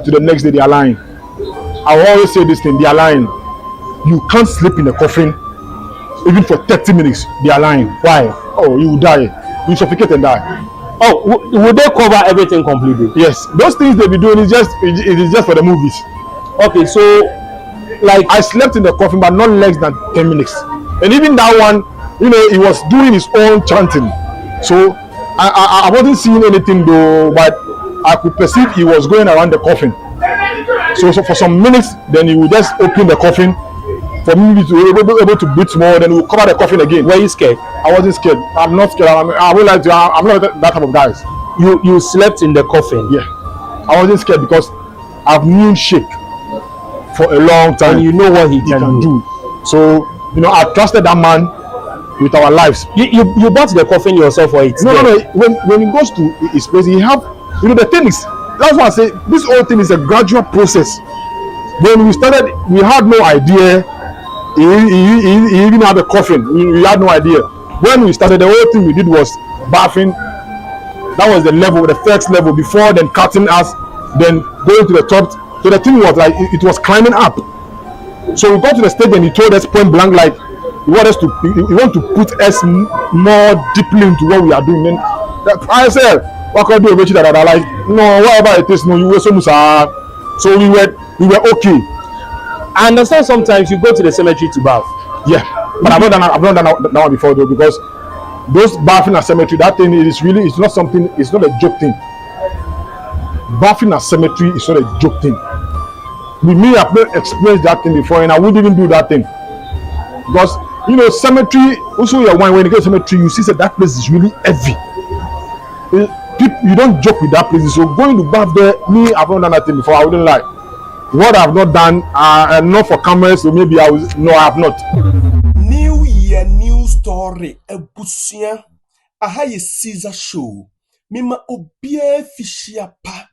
to the next day, they are lying. I will always say this thing, they are lying. You can't sleep in a coffin even for 30 minutes. They are lying. Why? Oh, you will die. You suffocate and die. Oh, would they cover everything completely? Yes. Those things they be doing is just for the movies. Okay, so like I slept in the coffin, but not less than 10 minutes. And even that one, you know, he was doing his own chanting. So I wasn't seeing anything though, but I could perceive he was going around the coffin. So for some minutes, then he would just open the coffin for me to be able to breathe more. Then he would cover the coffin again. Were you scared? I wasn't scared. I'm not scared. I would like to. I'm not that type of guys. You slept in the coffin? Yeah. I wasn't scared because I've known Sheikh for a long time. And you know what he can do. So you know, I trusted that man with our lives. You bought the coffin yourself or it? No. When he goes to his place, he have, you know, the thing is, that's why I say this whole thing is a gradual process. When we started, we had no idea. He even had a coffin. We had no idea. When we started, the whole thing we did was bathing. That was the level, the first level, before then cutting us, then going to the top. So the thing was like it was climbing up. So we got to the stage and he told us point blank, like, he want to put us more deeply into what we are doing. And I said, what can I do? Like, no, whatever it is, no, you were so sad. So we were okay. I understand sometimes you go to the cemetery to bath. Yeah, but I've not done that one before though, because those bathing at cemetery, that thing is really, it's not a joke thing. Bathing at cemetery is not a joke thing. With me, I've not experienced that thing before, and I wouldn't even do that thing. Because, you know, cemetery, also when you go to cemetery, you see that that place is really heavy. You don't joke with that place. So going to bath there, me, I've not done that thing before, I wouldn't lie. What I've not done, not for cameras, so maybe I have not. New year, new story. Ebusia. Aha ye Caesar show. Mima obie fishia pa.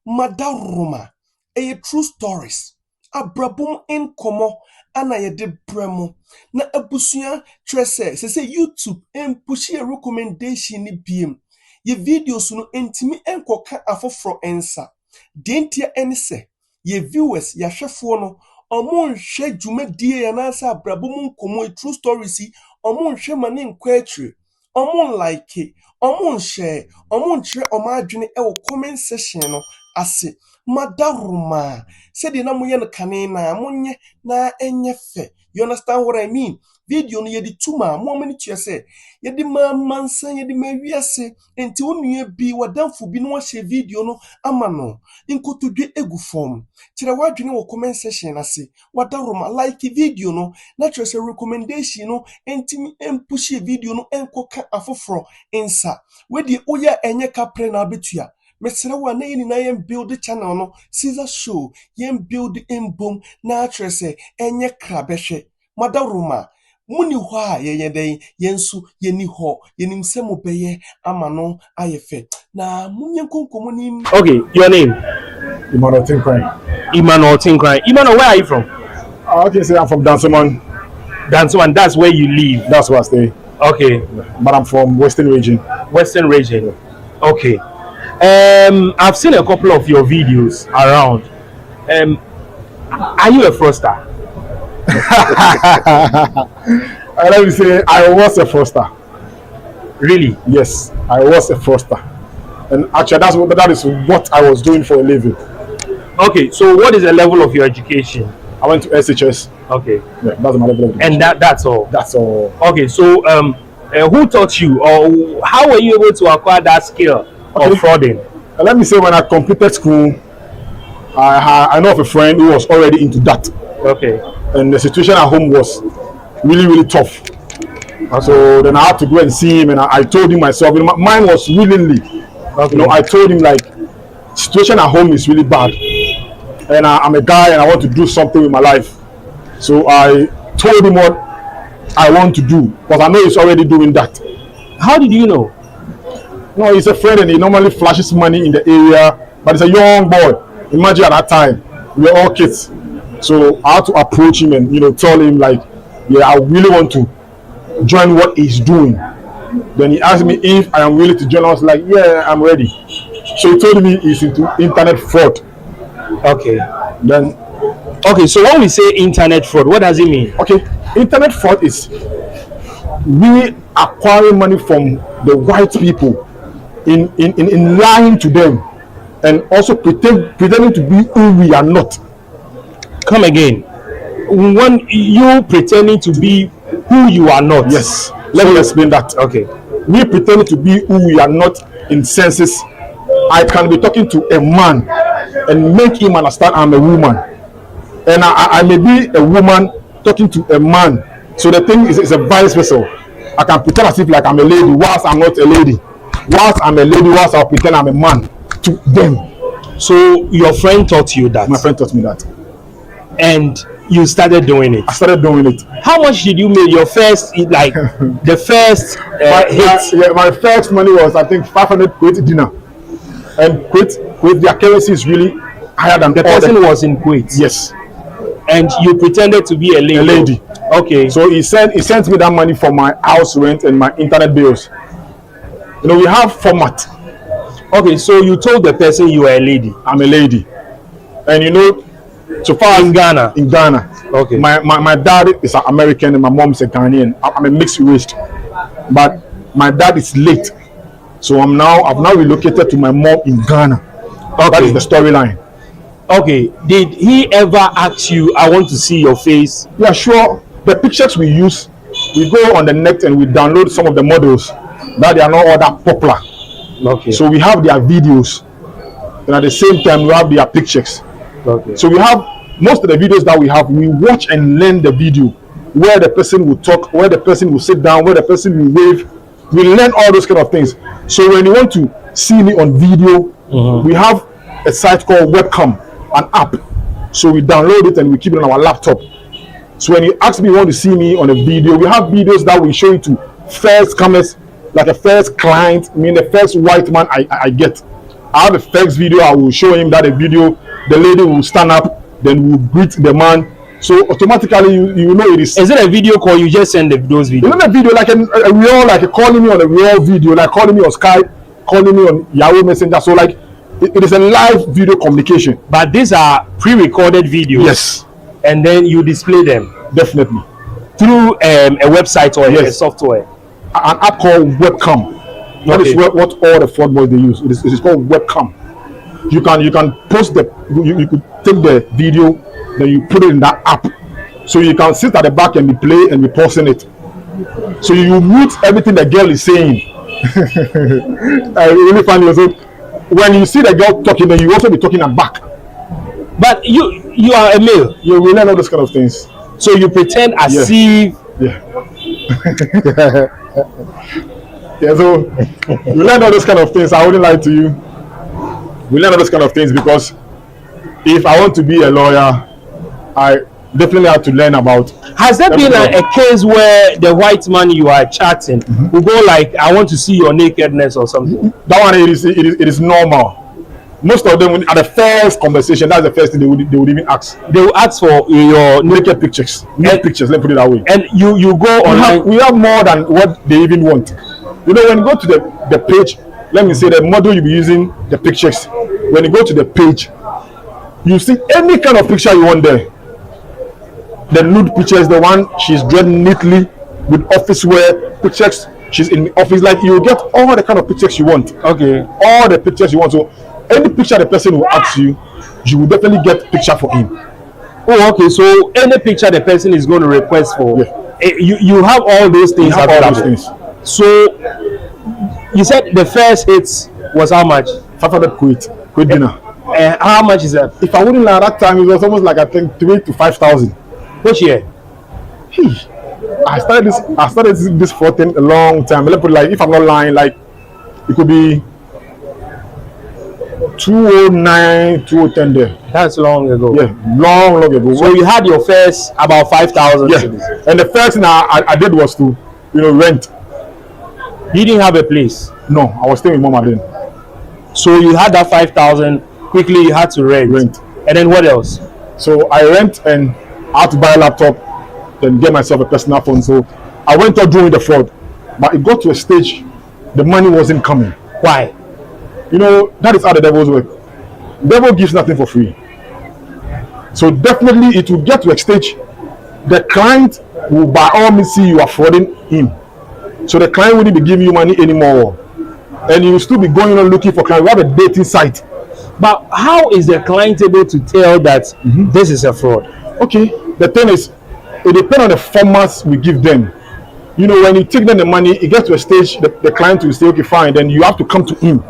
Madaruma. Eye true stories. Abrabum enkomo. Ana ye de bremo. Na ebusia trese. Se YouTube push a recommendation ni biem. Ye videos no entimi enkoka afofro ensa. Dentia ense. Ye viewers ya hwefo no omo nhwe dwumadie ya na asa abrabom nkomo true stories omo nhwe mane nkwatire omo like omo share omo nkyere omo adwene e wo comment section no ase madaruma said na moye no kane na monye na enye fe. You understand what I mean? Video no yedi tuma mo mani to say yedi mansan yedi mawiase enti onue bi wadamfo bi no wahye video no ama no inkotudwe egu form kire wadwene wo comment section ase wadaroma like video no na kire say recommendation no enti empush video no enkoka afoforo insa wedi oya enye kapre na abetua mesere wa na yini na yem build channel no Caesar show yem build embom na atrese enye krabehwe madaruma muni ho a yeyeden yensu yeni ho yenim se mo beye amano ayefe na munye konkomo ni. Okay, your name? Emmanuel Tinkran. Emmanuel, where are you from? Okay, so I'm from Dansoman. Dansoman, that's where you live. That's where I stay. Okay. But I'm from Western region. Western region. Okay. I've seen a couple of your videos around. Are you a fraudster? Let me say, I was a fraudster. Really? Yes, I was a fraudster. And actually, that is what I was doing for a living. Okay, so what is the level of your education? I went to SHS. Okay. Yeah, that's my level of education. And that's all? That's all. Okay, so who taught you, or how were you able to acquire that skill of frauding? Let me say, when I completed school, I know of a friend who was already into that. Okay. And the situation at home was really, really tough. And so then I had to go and see him, and I told him myself, you know, mine was willingly. Okay. You know, I told him, like, situation at home is really bad, and I'm a guy and I want to do something with my life. So I told him what I want to do, because I know he's already doing that. How did you know? No, he's a friend and he normally flashes money in the area, but he's a young boy. Imagine at that time, we were all kids. So I had to approach him and, you know, tell him, like, yeah, I really want to join what he's doing. Then he asked me if I am willing to join. I was like, yeah, I'm ready. So he told me he's into internet fraud. Okay. Then, Okay, so when we say internet fraud, what does it mean? okay, internet fraud is we acquiring money from the white people in lying to them and also pretending to be who we are not. Come again. When you pretending to be who you are not. Yes. Let me explain that. Okay. We pretending to be who we are not in senses. I can be talking to a man and make him understand I'm a woman. And I may be a woman talking to a man. So the thing is a vice versa. I can pretend as if like I'm a lady whilst I'm not a lady. Whilst I'm a lady, whilst I'll pretend I'm a man to them. So your friend taught you that? My friend taught me that. And you started doing it? I started doing it. How much did you make your first, like, the first hit? My first money was, I think, 500 Kuwait dinar. And Kuwait, their currency is really higher than the person was in Kuwait? Yes. And you pretended to be a lady? A lady. Okay. So he sent me that money for my house rent and my internet bills. You know, we have format. Okay, so you told the person you were a lady? I'm a lady. And you know, so far in Ghana? In Ghana. Okay. My dad is an American and my mom is a Ghanaian. I'm a mixed race. But my dad is late. So I've now relocated to my mom in Ghana. Okay. That is the storyline. Okay. Did he ever ask you, I want to see your face? Yeah, sure. The pictures we use, we go on the net and we download some of the models that they are not all that popular. Okay. So we have their videos. And at the same time, we have their pictures. Okay. So we have most of the videos that we have, we watch and learn the video. Where the person will talk, where the person will sit down, where the person will wave. We learn all those kind of things. So when you want to see me on video, we have a site called Webcam, an app. So we download it and we keep it on our laptop. So when you ask me, you want to see me on a video, we have videos that we show you to first comers, like a first client, I mean the first white man I get. I have a first video, I will show him that a video, the lady will stand up, then we'll greet the man. So automatically you know it is. Is it a video call? You just send those videos? You know the video like a real, like calling me on a real video, like calling me on Skype, calling me on Yahoo Messenger. So like it is a live video communication. But these are pre-recorded videos. Yes. And then you display them. Definitely. Through a website or a software. An app called Webcam. That is what all the fraud boys they use. It is called Webcam. You can post you could take the video, then you put it in that app. So you can sit at the back and be play and be pausing it. So you mute everything the girl is saying. Really funny also. When you see the girl talking, then you also be talking back. But you are a male. You will learn all those kind of things. So you pretend as if. Yeah. Yeah, so we learn all those kind of things. I wouldn't lie to you. We learn all those kind of things because if I want to be a lawyer, I definitely have to learn about. Has there been a case where the white man you are chatting will go like, I want to see your nakedness or something? That one it is normal. Most of them at the first conversation, that's the first thing they would even ask. They will ask for your naked pictures. Naked pictures, let me put it that way. And you go online. We have more than what they even want. You know, when you go to the page, let me say the model you'll be using, the pictures. When you go to the page, you see any kind of picture you want there. The nude pictures, the one she's dressed neatly with office wear pictures, she's in the office, like you get all the kind of pictures you want. Okay. All the pictures you want. So any picture the person will ask you, you will definitely get picture for him. Oh, okay. So any picture the person is going to request for, you have all those things. You have all those things. So you said the first hit was how much? 500 Kuwait dinar. How much is that? If I wouldn't lie, that time it was almost like I think 3,000 to 5,000. Which year? I started this for a long time. Let me put it like, if I'm not lying, like it could be 2009, 2010 there. That's long ago. Yeah, long ago. So you had your first about 5,000. Yeah. And the first thing I did was to, rent. You didn't have a place? No, I was staying with Mama then. So you had that 5,000. Quickly you had to rent. And then what else? So I rent and I had to buy a laptop, then get myself a personal phone. So I went out doing the fraud, but it got to a stage the money wasn't coming. Why? That is how the devils work. Devil gives nothing for free. So definitely it will get to a stage the client will by all means see you are frauding him. So the client wouldn't be giving you money anymore. And you will still be going on looking for clients. We have a dating site. But how is the client able to tell that this is a fraud? Okay, the thing is, it depends on the formats we give them. You know, when you take them the money, it gets to a stage the client will say, okay, fine, then you have to come to him.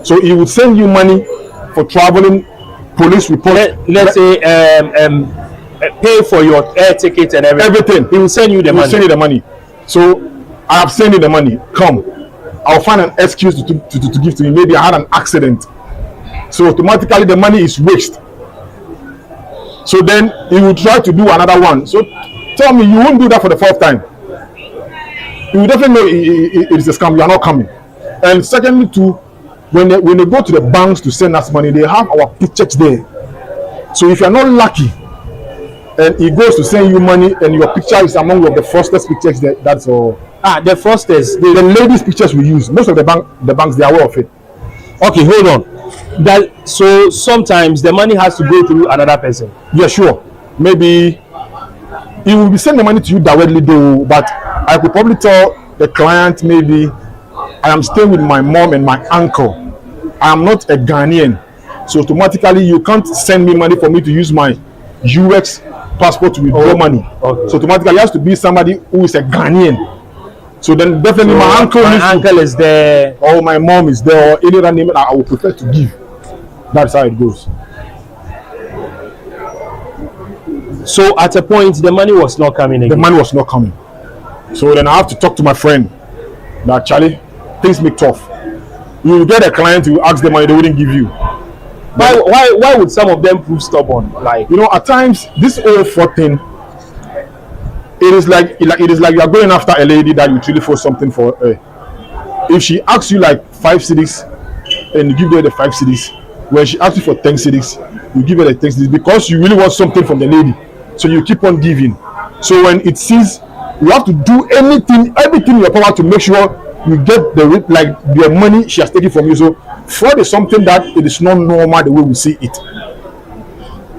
So he will send you money for traveling, police report. Let's say pay for your air ticket and everything. He will send you the money. Send you the money. So I have sent you the money. Come, I'll find an excuse to give to me. Maybe I had an accident. So automatically the money is waste. So then he will try to do another one. So tell me, you won't do that for the fourth time. You will definitely know it is a scam. You are not coming. And secondly, too, when they go to the banks to send us money, they have our pictures there. So if you are not lucky, and he goes to send you money, and your picture is among the fraudsters' pictures, that's all. The fraudsters, the ladies' pictures we use. Most of the banks, they are aware of it. Okay, hold on. So sometimes the money has to go through another person. Yeah, sure. Maybe he will be sending the money to you directly, though. But I could probably tell the client, maybe I am staying with my mom and my uncle. I am not a Ghanaian, so automatically you can't send me money for me to use my UX passport to withdraw money. Okay. So automatically it has to be somebody who is a Ghanaian. So then definitely my uncle is there, or my mom is there, or any other name I would prefer to give. That's how it goes. So at a point the money was not coming again. The money was not coming. So then I have to talk to my friend that Charlie, things make tough. You will get a client who ask the money, they wouldn't give you. Why would some of them prove stubborn? Like, you know, at times this whole fraud thing, it is like you are going after a lady that you truly feel something for her. If she asks you like 5 cedis and you give her the 5 cedis, when she asks you for 10 cedis, you give her the 10 cedis because you really want something from the lady. So you keep on giving. So when it sees, you have to do everything in your power to make sure you get the money she has taken from you. So fraud is something that it is not normal the way we see it.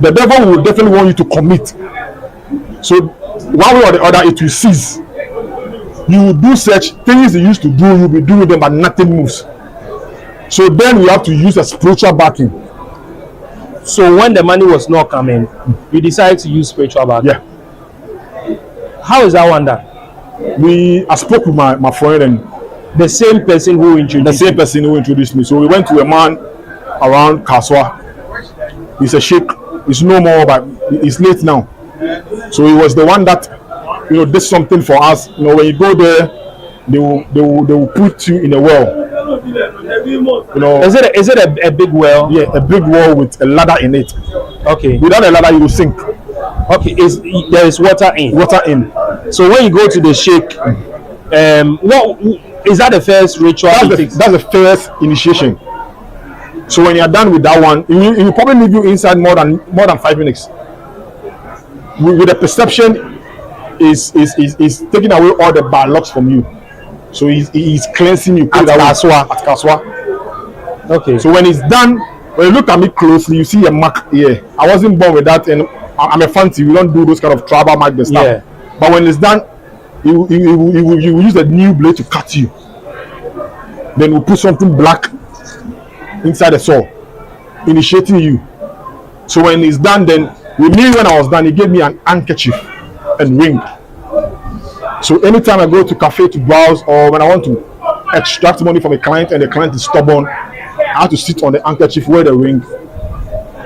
The devil will definitely want you to commit. So one way or the other, it will cease. You will do such things you used to do, you'll be doing them, but nothing moves. So then we have to use a spiritual backing. So when the money was not coming, you decided to use spiritual backing. Yeah. How is that one done? I spoke with my friend and the same person who introduced me. So we went to a man around Kaswa. He's a sheikh. He's no more, but he's late now. So he was the one that, you know, did something for us. You know, when you go there, they will put you in a well. You know, is it a big well? Yeah, a big well with a ladder in it. Okay. Without a ladder, you will sink. Okay, there is water in. Water in. So when you go to the sheikh, what is that the first ritual? That's the first initiation. So when you are done with that one, he will probably leave you inside more than 5 minutes. With the perception is taking away all the bad lucks from you. So he's cleansing you. At Kaswa. Okay. So when it's done, when you look at me closely, you see a mark here. I wasn't born with that, and I'm a fancy. We don't do those kind of tribal marks and stuff. Yeah. But when it's done, he will use a new blade to cut you. Then we'll put something black inside the saw, initiating you. So when it's done, then with me, when I was done, he gave me an handkerchief and ring. So anytime I go to cafe to browse, or when I want to extract money from a client and the client is stubborn, I have to sit on the handkerchief, wear the ring.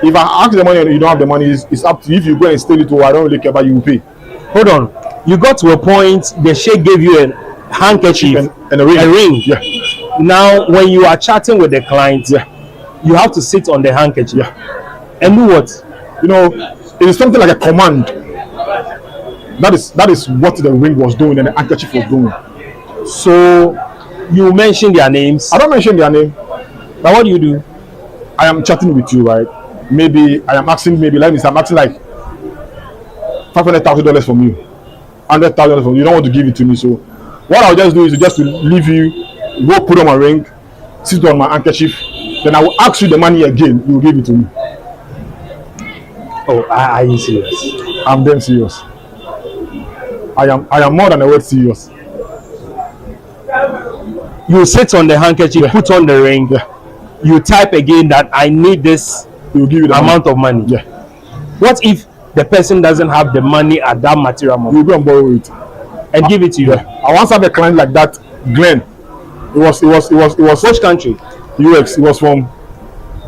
If I ask the money and you don't have the money, it's up to you. If you go and steal it, I don't really care, but you will pay. Hold on. You got to a point, the sheikh gave you a handkerchief and a ring. Yeah. Now, when you are chatting with the client, you have to sit on the handkerchief. Yeah. And do what? You know, it is something like a command. That is what the ring was doing and the handkerchief was doing. So you mention their names? I don't mention their name. But what do you do? I am chatting with you, right? Maybe I am asking, I'm asking like $500,000 from you, $100,000 from you. You don't want to give it to me, so what I'll just do is just to leave you, go put on my ring, sit on my handkerchief, then I will ask you the money again. You will give it to me. Oh, are you serious? I'm damn serious. I am more than a word serious. You sit on the handkerchief, Yeah. put on the ring. Yeah. You type again that I need this He will give you the amount of money. Yeah. What if the person doesn't have the money at that material He moment will go and borrow it. and give it to you? Yeah. I once had a client like that, Glenn. It was Which country? UX. It was from,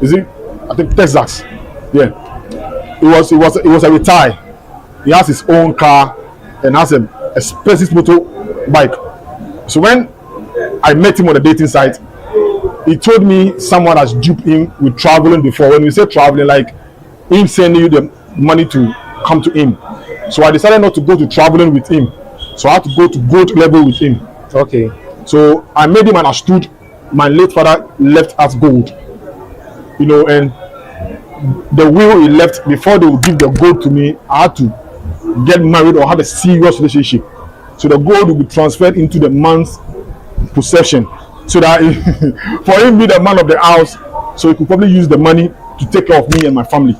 is it? I think Texas. Yeah. It was a retire. He has his own car and has an expensive motor bike. So when I met him on the dating site, he told me someone has duped him with traveling before. When we say traveling, like him sending you the money to come to him. So I decided not to go to traveling with him. So I had to go to gold level with him. Okay. So I made him understood my late father left us gold. You know, and the will he left before they would give the gold to me, I had to get married or have a serious relationship. So the gold will be transferred into the man's possession. So that for him be the man of the house, so he could probably use the money to take care of me and my family.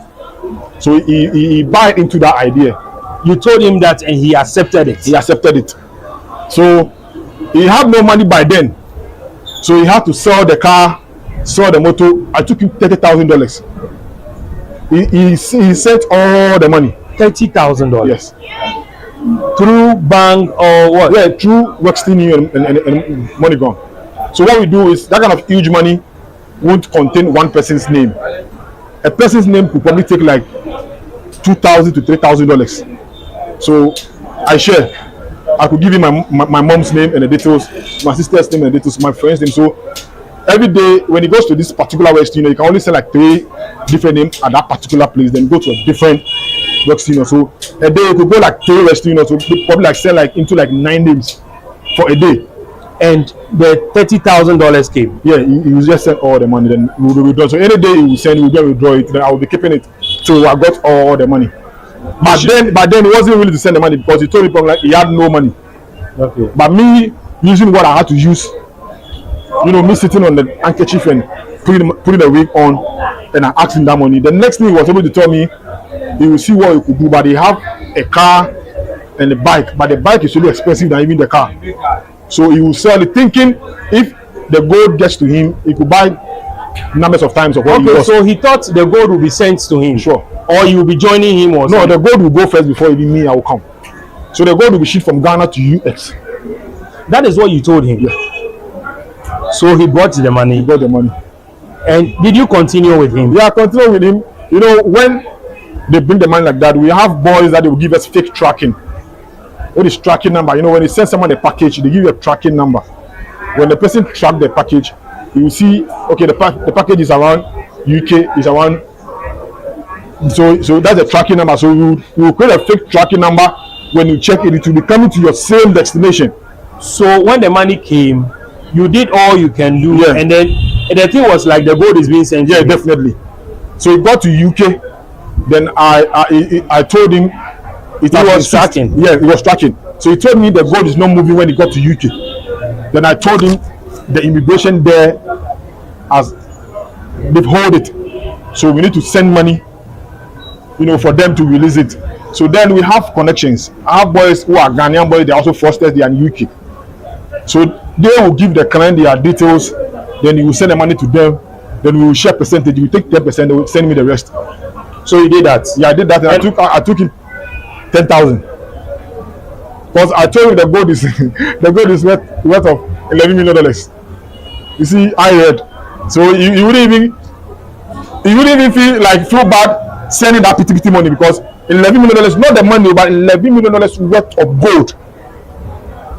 So he bought into that idea. You told him that and he accepted it. He accepted it. So he had no money by then. So he had to sell the car, sell the motor. I took him $30,000. He sent all the money. $30,000. Yes. Through bank or what? Yeah, through Western Union and money gone. So what we do is that kind of huge money won't contain one person's name. A person's name could probably take like $2,000 to $3,000. So I share. I could give you my mom's name and the details, my sister's name and the details, my friend's name. So every day when he goes to this particular Western Union, you can only sell like 3 different names at that particular place. Then go to a different Western Union. So a day you could go like 3 Western Union. So probably like sell like into like 9 names for a day. And the $30,000 came. Yeah, he will just send all the money. Then we will withdraw. So any day he will send, we will go withdraw it. Then I will be keeping it. So I got all the money. But then he wasn't willing to send the money because he told me like he had no money. Okay. But me using what I had to use, you know, me sitting on the handkerchief and putting the wig on, and I asked him that money. The next thing he was able to tell me, he will see what he could do. But they have a car and a bike, but the bike is really expensive than even the car. So he will sell it, thinking if the gold gets to him, he could buy numbers of times of what he Okay, was. so he thought the gold will be sent to him. Sure. Or you will be joining him or No, something. the gold will go first before even me, I will come. So the gold will be shipped from Ghana to US. That is what you told him. Yeah. So he brought the money. He got the money. And did you continue with him? Yeah, continue with him. You know, when they bring the money like that, we have boys that they will give us fake tracking. What is tracking number? You know, when they send someone a package, they give you a tracking number. When the person track the package, you will see, okay, the package is around UK, is around. So that's the tracking number. So you will create a fake tracking number. When you check it, it will be coming to your same destination. So when the money came, you did all you can do, Yeah. and then the thing was like the gold is being sent. Yeah, to him. definitely. So he got to UK. Then I told him it was tracking. Yeah, it was tracking. So he told me the gold is not moving when he got to UK. Then I told him the immigration there has they've hold it. So we need to send money, you know, for them to release it. So then we have connections. I have boys who are Ghanaian boys, they are also fostered, they are in UK. So they will give the client their details, then you will send the money to them, then we will share percentage. You take 10%, they will send me the rest. So you did that. Yeah, I did that, and I took him 10,000. Because I told him the gold is the gold is worth of $11 million. You see, I heard. So he wouldn't even feel bad sending that pity money, because $11 million, not the money, but $11 million worth of gold.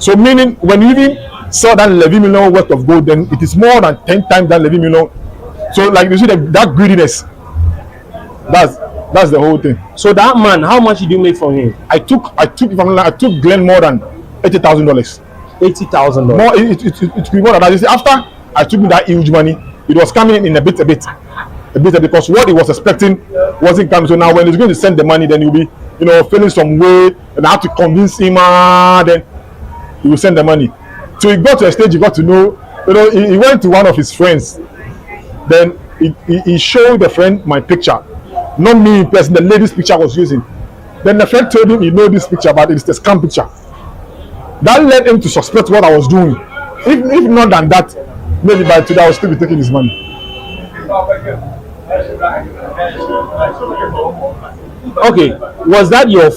So meaning when you even sell that $11 million worth of gold, then it is more than 10 times that $11 million. So like you see that greediness. That's the whole thing. So that man, how much did you make from him? I took Glenn more than $80,000. $80,000. More, it could be more than that. You see, after I took me that huge money, it was coming in a bit, because what he was expecting wasn't coming. So now when he's going to send the money, then he'll be, you know, feeling some way, and I have to convince him. Then he will send the money. So he got to a stage, he got to know, you know, he went to one of his friends. Then he showed the friend my picture. not me in person. The lady's picture I was using. Then the friend told him he know this picture, but it's the scam picture. That led him to suspect what I was doing. If not than that, maybe by today I will still be taking his money. Okay, was that your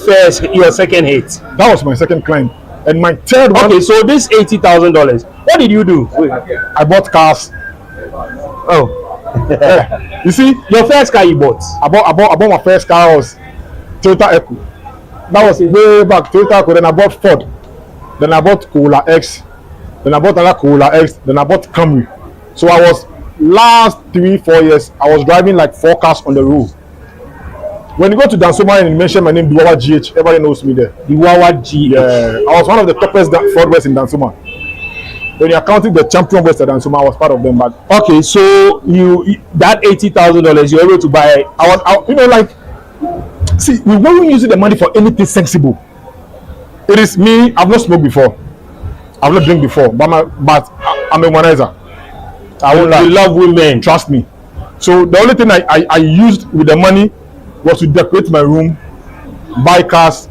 second hit? That was my second client. And my third one. Okay, so this $80,000, what did you do? I bought cars. Oh. You see, Your first car you bought? I bought my first car was Toyota Echo. That was way back, Toyota Echo. Then I bought Ford. Then I bought Corolla X. Then I bought another Corolla X. Then I bought Camry. So I was last 3-4 years, I was driving like 4 cars on the road. When you go to Dansoma and you mention my name, Duwawa GH, everybody knows me there. Duwawa GH. Yeah, I was one of the toppest fraudsters in Dansoma. When you're counting the champion West at Dansoma, I was part of them. But okay, so you that $80,000 you're able to buy. See, we weren't using the money for anything sensible. It is me. I've not smoked before. I've not drink before. But I'm a womanizer. I won't lie. You love women. Trust me. So the only thing I used with the money was to decorate my room, buy cars,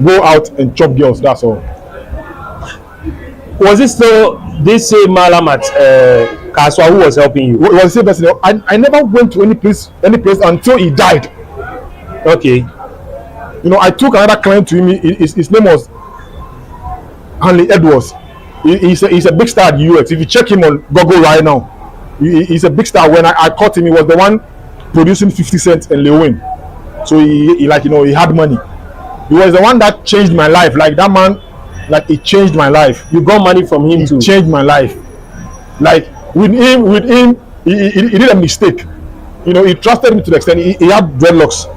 go out and chop girls. That's all. Was it still this same Malam at Kaswa who was helping you? It was the same person. I never went to any place until he died. Okay. You know, I took another client to him. His name was Hanley Edwards. He's a big star at UX. If you check him on Google right now, he's a big star. When I caught him, he was the one producing 50 Cent and Lil Wayne. So he had money. He was the one that changed my life. Like that man, like he changed my life. You got money from him too. He changed my life. Like with him, he did a mistake. You know, he trusted me to the extent he had dreadlocks.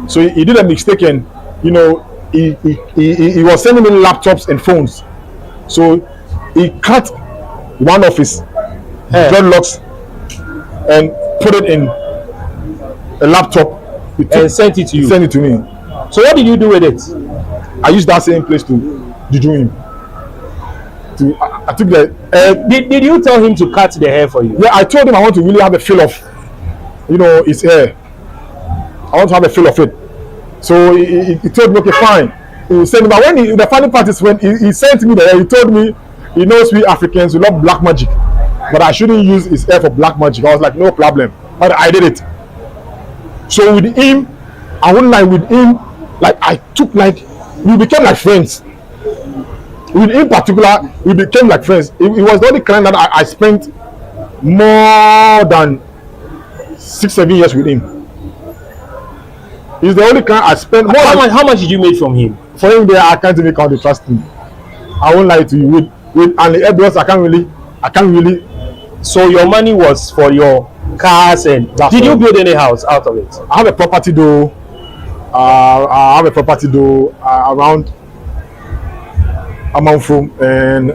So he did a mistake, and you know, he was sending me laptops and phones. So he cut one of his dreadlocks and put it in a laptop and sent it to you. Sent it to me. So what did you do with it? I used that same place to do him. I took the. Did you tell him to cut the hair for you? Yeah, I told him I want to really have a feel of, you know, his hair. I want to have a feel of it. So he told me, okay, fine. He sent me, but when the funny part is when he sent me the hair, he told me he knows we Africans, we love black magic, but I shouldn't use his hair for black magic. I was like, no problem. But I did it. So with him, I wouldn't lie, with him, like I took like, we became like friends. With him in particular, we became like friends. He was the only client that I spent more than 6-7 years with him. He's the only client I spent more. How much did you make from him? For him there, I can't even count the trust him. I won't lie to you. With Andy Edwards, I can't really. So your money was for your cars and did you build any house out of it? I have a property though. Around Amanfum and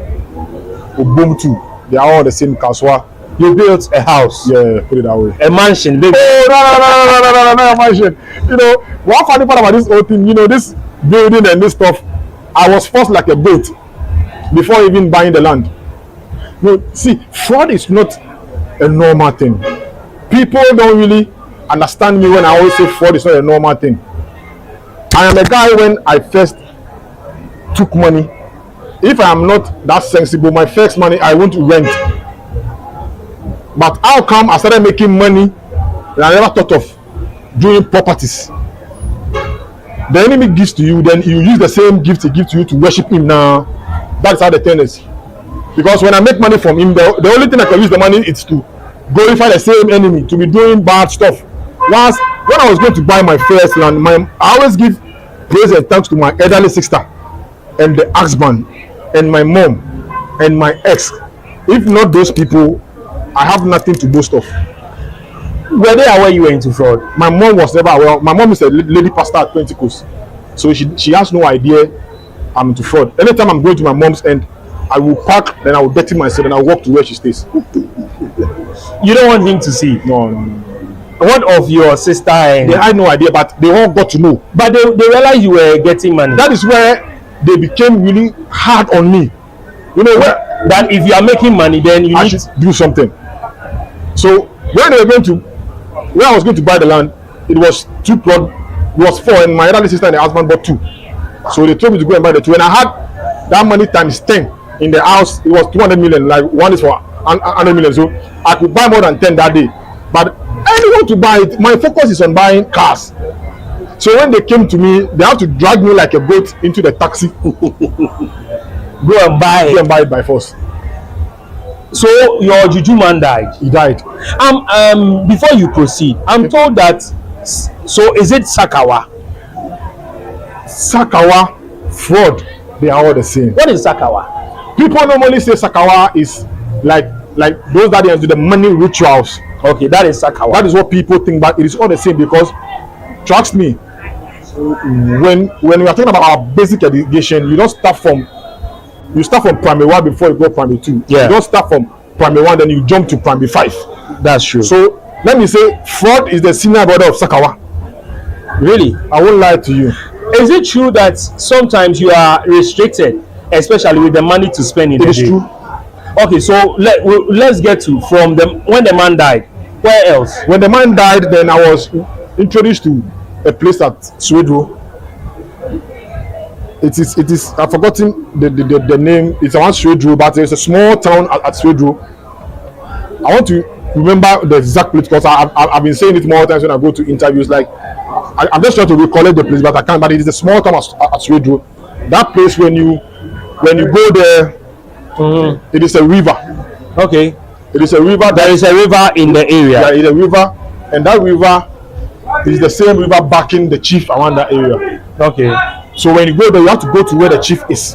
Ubuntu. They are all the same Kaswa. You built a house. Yeah, put it that way. A mansion, baby. Oh no, a mansion. You know, one funny part about this whole thing, you know, this building and this stuff, I was forced like a goat before even buying the land. No, see, fraud is not a normal thing. People don't really understand me when I always say fraud is not a normal thing. I am a guy when I first took money. If I am not that sensible, my first money I want to rent. But how come I started making money and I never thought of doing properties? The enemy gives to you, then you use the same gift he gives to you to worship him. Now that's how the thing is. Because when I make money from him, the only thing I can use the money is to glorify the same enemy, to be doing bad stuff. Once when I was going to buy my first land, I always give praise and thanks to my elderly sister and the husband and my mom and my ex. If not those people, I have nothing to boast of. Were they aware you were into fraud? My mom was never aware. My mom is a lady pastor at Pentecost, so she has no idea I'm into fraud. Anytime I'm going to my mom's end, I will park, then I will dirty myself, and I will walk to where she stays. You don't want him to see? No. What of your sister? They had no idea, but they all got to know. But they realized you were getting money. That is where they became really hard on me. You know, that if you are making money, then I should do something. So when I was going to buy the land, it was two plot, it was four, and my elder sister and the husband bought two. So they told me to go and buy the two. And I had that money times 10 in the house. It was 200 million. Like one is for 100 million. So I could buy more than 10 that day. But I didn't want to buy it. My focus is on buying cars. So when they came to me, they have to drag me like a goat into the taxi. Go and buy Go it. and buy it by force. So your juju man died. He died. Before you proceed, I'm told that. So is it Sakawa? Sakawa, fraud, they are all the same. What is Sakawa? People normally say Sakawa is like those that they do the money rituals. Okay, that is Sakawa. That is what people think, but it is all the same because trust me, when we are talking about our basic education, you start from primary 1 before you go primary 2. Yeah. You don't start from primary 1 then you jump to primary 5. That's true. So let me say fraud is the senior brother of Sakawa. Really? I won't lie to you. Is it true that sometimes you are restricted, especially with the money to spend in It a is day? true. Okay, so let's get to from when the man died. Where else? When the man died, then I was introduced to a place at Swedro. It is I've forgotten the name. It's around Swedro, but it's a small town at Swedro. I want to remember the exact place because I've been saying it more times when I go to interviews. Like I'm just trying to recollect the place, but I can't. But it is a small town at Swedro. That place when you go there, it is a river. Okay. It is a river. There is a river in the area. There is a river, and that river is the same river backing the chief around that area. Okay. So when you go there, you have to go to where the chief is.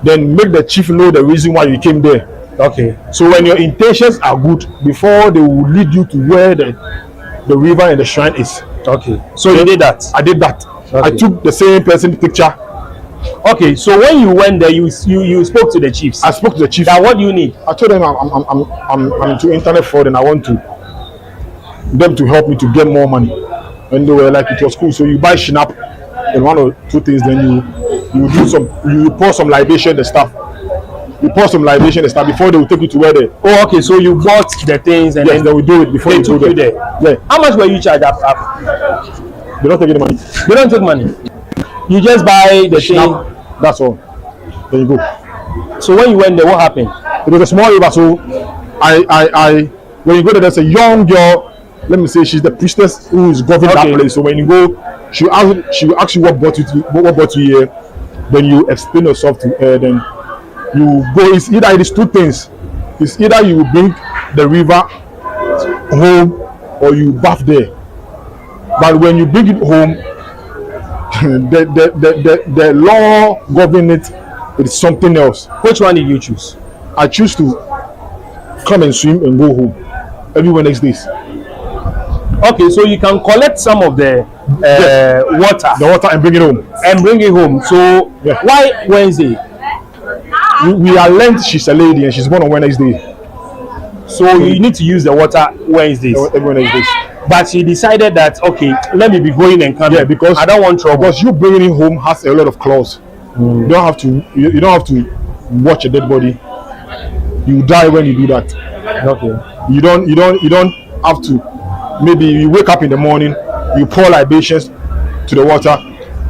Then make the chief know the reason why you came there. Okay. So when your intentions are good, before they will lead you to where the river and the shrine is. Okay. So you did that. I did that. Okay. I took the same person picture. Okay. So when you went there, you spoke to the chiefs. I spoke to the chief. Now what do you need? I told them I'm into internet fraud and I want them to help me to get more money. And they were like, it was cool. So you buy shinap and one or two things, then you pour some libation and stuff. You pour some libation and stuff before they will take you to where they. Oh, okay. So you bought the things and Yes, then they will do it before they you go took you there. there. Yeah, How much were you charged after? they don't take any money. They don't take money. You just buy the thing. Shinap, that's all. There you go. So when you went there, what happened? It was a small river, so I when you go there, there's a young girl. Let me say she's the priestess who is governing Okay. that place. So when you go, she will ask you what brought you here. Then you explain yourself to her. Then you go. It's either it is two things. It's either you bring the river home or you bath there. But when you bring it home, the law governing it is something else. Which one did you choose? I choose to come and swim and go home every Wednesdays. Okay, so you can collect some of the water The water and bring it home. and bring it home. So Yeah. why Wednesday? We are learned she's a lady and she's born on Wednesday. So you need to use the water Wednesdays. Every Wednesdays. But she decided that okay, let me be going and coming. Yeah, because I don't want trouble. Because you bringing it home has a lot of clause. You don't have to. You don't have to watch a dead body. You die when you do that. Okay. You don't have to. Maybe you wake up in the morning, you pour libations to the water,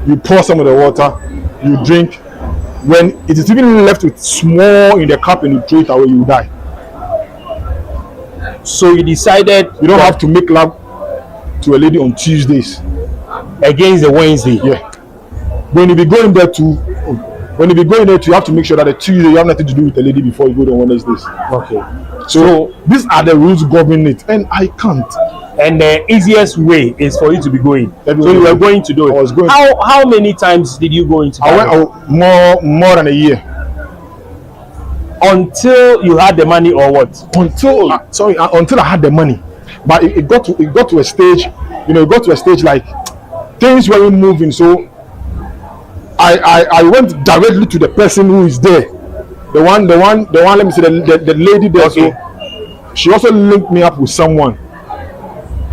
you pour some of the water, you drink. When it is even left with small in the cup and you throw it away, you die. So you decided You don't have to make love to a lady on Tuesdays. against the Wednesday. Yeah. When you be going there too, you have to make sure that the Tuesday you have nothing to do with the lady before you go on Wednesdays. Okay. So these are the rules governing it, and I can't. And the easiest way is for you to be going. Everywhere. So you were going to do it. I was going. How many times did you go into I Ghana? went more than a year Until you had the money or what? until I had the money. But it got to a stage, it got to a stage like things weren't moving. So I went directly to the person who is there. The one. Let me say the lady there. Okay. So she also linked me up with someone.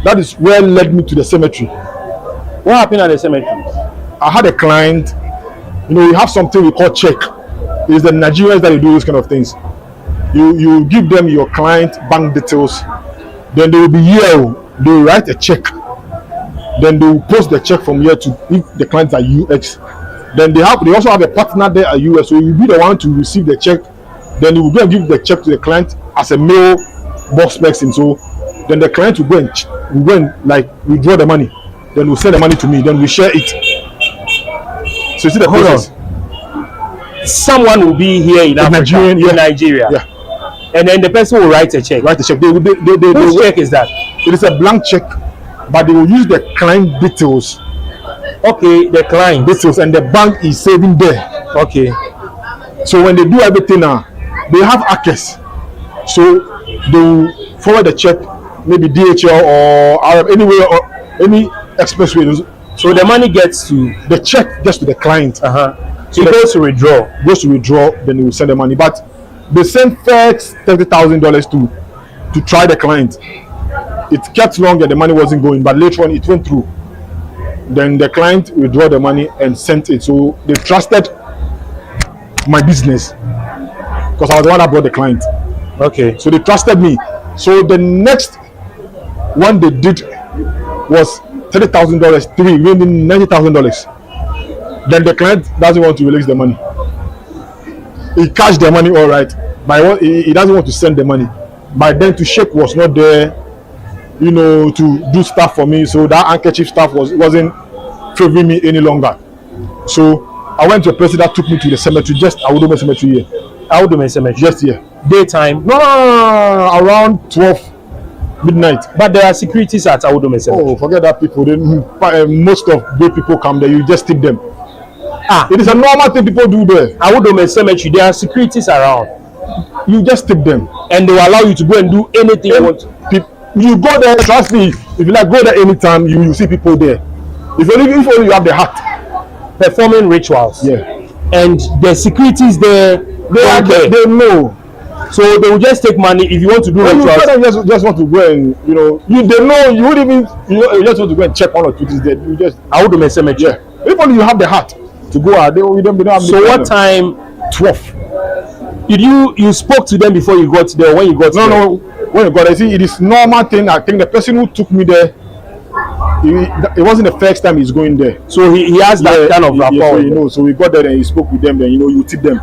That is where led me to the cemetery. What happened at the cemetery? I had a client. We have something we call check. It's the Nigerians that do those kind of things. You give them your client bank details, then they will be here. They will write a check. Then they will post the check from here to if the clients are US. Then they also have a partner there at US, so you'll be the one to receive the check. Then you will go and give the check to the client as a mail box person. So then the client will go and like withdraw the money. Then we'll send the money to me. Then we share it. So you see the process. Someone will be here in Africa, in Nigeria. Yeah. And then the person will write a check. Whose check is that? It is a blank check, but they will use the client details. Okay, the client details, and the bank is saving there. Okay. So when they do everything now, they have access. So they will forward the check, maybe DHL or Arab, anywhere or any expressway. So the money gets to the check gets to the client. So it goes to withdraw. Then they will send the money. But they sent first $30,000 to try the client. It kept long and the money wasn't going, but later on it went through. Then the client withdrew the money and sent it. So they trusted my business because I was the one that brought the client. Okay. So they trusted me. So the next one they did was $30,000, meaning $90,000. Then the client doesn't want to release the money. He cashed the money all right, but he doesn't want to send the money. By then, to shake was not there, to do stuff for me. So that handkerchief stuff wasn't favoring me any longer. So I went to a person that took me to the cemetery, just Awudome Cemetery here. Awudome Cemetery? Just here. Daytime? No, around 12 midnight. But there are securities at Awudome Cemetery. Oh, forget that people. Most of the people come there, you just tip them. It is a normal thing people do there. Awudome Cemetery, there are securities around. You just tip them. And they will allow you to go and do anything you want. You go there, trust me, if you like go there anytime, you see people there. If only you have the heart. Performing rituals. Yeah. And the securities there, they know. So they will just take money if you want to do rituals. You just want to go and, they know, you would even, you just want to go and check one or two things there. You just, Awudome Cemetery. Yeah. If only you have the heart to go out, they don't have. So what time? 12. Did you spoke to them before you got there? When you got there? No. When you got there, see, it is normal thing. I think the person who took me there, it wasn't the first time he's going there. So he has that kind of rapport. So we got there and he spoke with them. Then you tip them.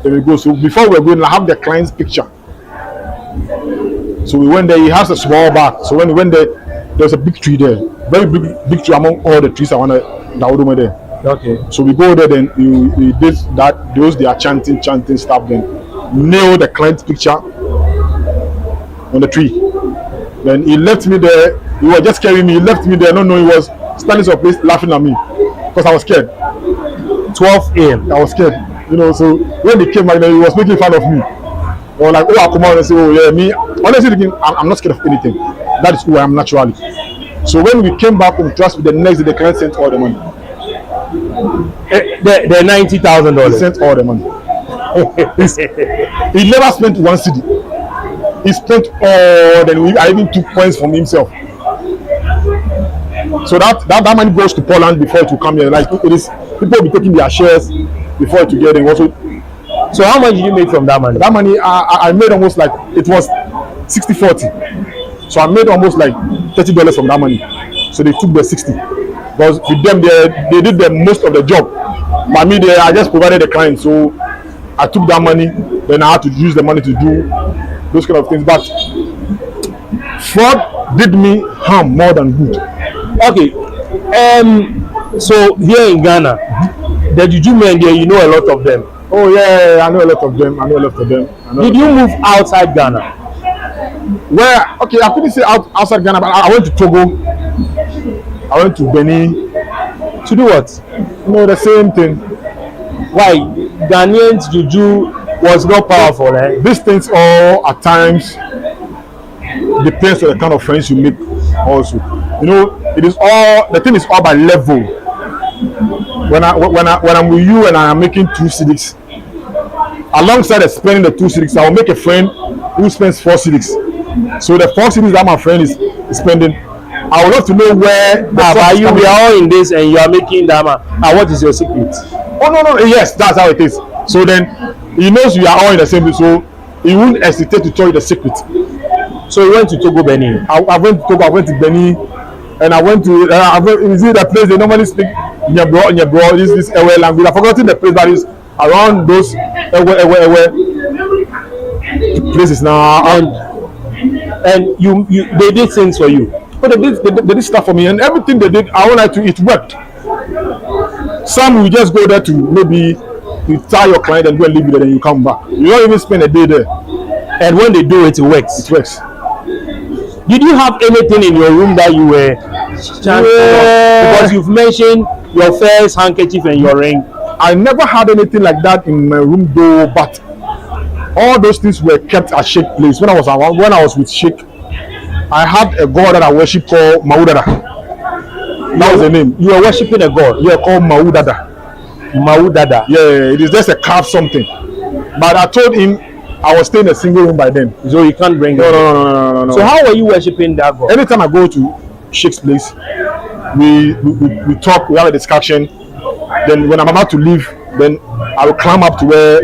Then we go. So before we were going, I have the client's picture. So we went there. He has a small bag. So when we went there, there was a big tree there, very big tree among all the trees around the there. Okay. So we go there, then we did that. They are chanting stuff. Then nail the client's picture on the tree. Then he left me there. He was just carrying me. He left me there. No, he was standing someplace laughing at me because I was scared. 12 a.m. I was scared. So when he came back, he was making fun of me. Or like, I'll come out and say, oh yeah, me. Honestly, I'm not scared of anything. That is who I am naturally. So when we came back home, trust me, the next day the client sent all the money. The $90,000. He sent all the money. He never spent one cedi. He spent all. Then I even took points from himself. So that money goes to Poland before it will come here. Like it is, people will be taking their shares before it will get in. Also, so how much did you make from that money? That money I made almost like it was 60-40. So I made almost like $30 from that money. So they took the 60. Because with them they did the most of the job. But me I just provided the client. So I took that money, then I had to use the money to do those kind of things. But fraud did me harm more than good. Okay. So here in Ghana, the juju men there, you know a lot of them. Oh yeah, I know a lot of them. Did you move outside Ghana? Where? Okay, I couldn't say outside Ghana, but I went to Togo. I went to Benin. To do what? The same thing. Why? Ghanaians juju was not powerful, eh? These things all at times depends on the kind of friends you make also. It is all, the thing is all by level. When I'm with you and I'm making 2 cedis, alongside of spending the 2 cedis, I will make a friend who spends 4 cedis. So the 4 cedis that my friend is spending, I would love to know where. But we are all in this and you are making that. What is your secret? Oh no, yes, that's how it is. So then he knows we are all in the same place, so he won't hesitate to tell you the secret. So you went to Togo, Benin. I went to Togo, I went to Benin, And I went to is it the place they normally speak Nyebro, this Ewe language. I've forgotten the place that is around those Ewe places now. And you they did things for you. But they did stuff for me, and everything they did, I would like to, it worked. Some you just go there to maybe you tie your client and go and leave it there, and you come back. You don't even spend a day there. And when they do it, it works. It works. Did you have anything in your room that you were because you've mentioned your first handkerchief and your ring? I never had anything like that in my room though, but all those things were kept at Sheikh place. When I was with Sheikh, I had a god that I worship called Maudada. That was the name. You were worshiping a god? Yeah, called Maudada. Maudada. Yeah, it is just a carved something. But I told him I was staying in a single room by then. So you can't bring No. So how were you worshiping that god? Anytime I go to Sheikh's place, we talk, we have a discussion. Then when I'm about to leave, then I will climb up to where